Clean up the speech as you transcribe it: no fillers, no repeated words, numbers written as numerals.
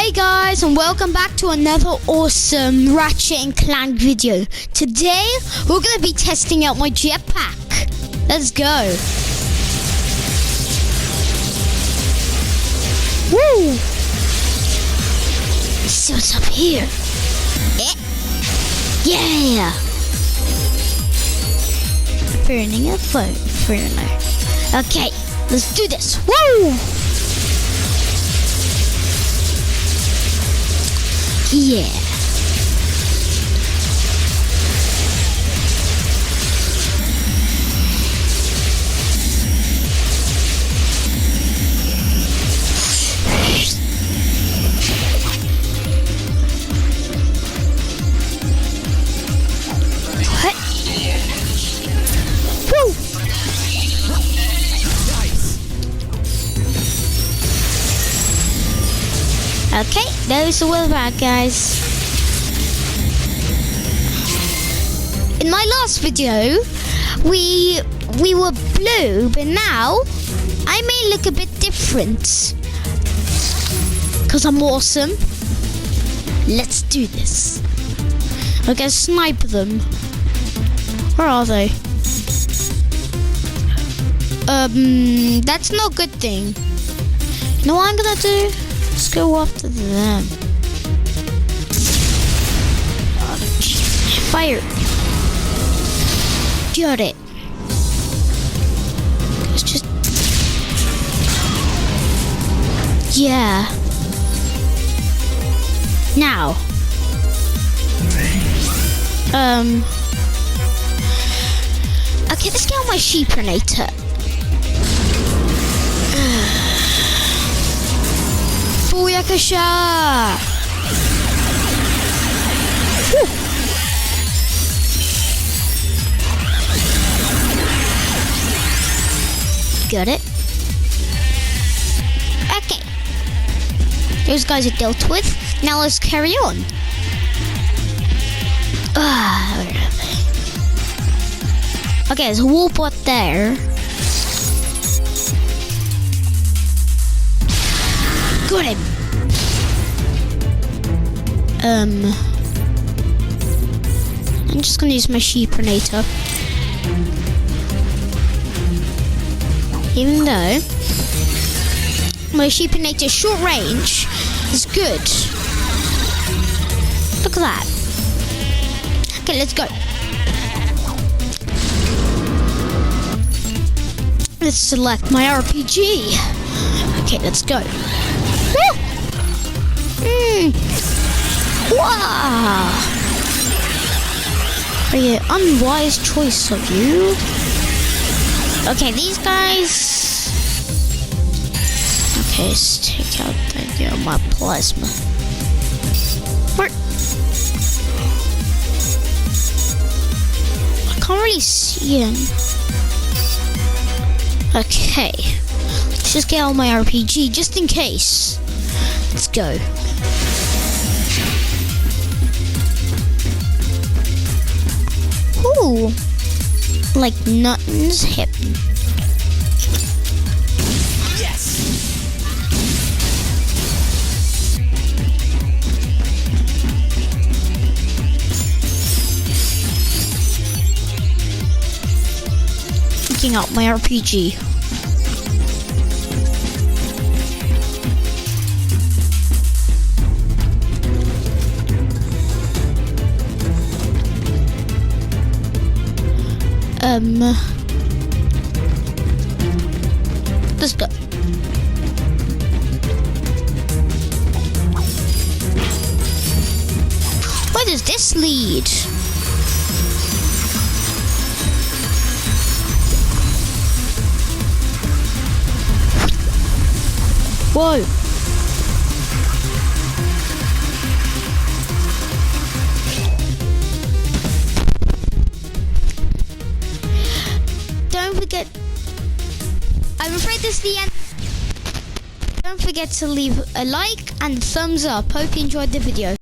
Hey guys, and welcome back to another awesome Ratchet and Clank video. Today we're going to be testing out my jetpack. Let's go. Woo! Let's see what's up here. Yeah! Burning a phone. Okay, let's do this. Woo! Yeah. What? Woo! Okay, there's the weather back, guys. In my last video, we were blue, but now I may look a bit different. Cause I'm awesome. Let's do this. I'm gonna snipe them. Where are they? That's not a good thing. You know what I'm gonna do? Let's go after them. Fire. Got it. Let's just... Yeah. Now. Okay, let's get on my sheeprinator. Booyakasha! Got it. Okay. Those guys are dealt with. Now let's carry on. Where are they? Okay, there's a wallbot there. Got him. I'm just gonna use my sheeprinator. Even though my sheeprinator short range is good. Look at that. Okay, let's go. Let's select my RPG. Okay, let's go. Woo! Wow! Very unwise choice of you. Okay, these guys. Okay, let's take out my plasma. Where? I can't really see him. Okay, let's just get out my RPG just in case. Let's go. Ooh, like nothing's happened. Yes. Taking out my RPG. Let's go. Where does this lead? Whoa. Don't forget, I'm afraid this is the end. Don't forget to leave a like and a thumbs up. Hope you enjoyed the video.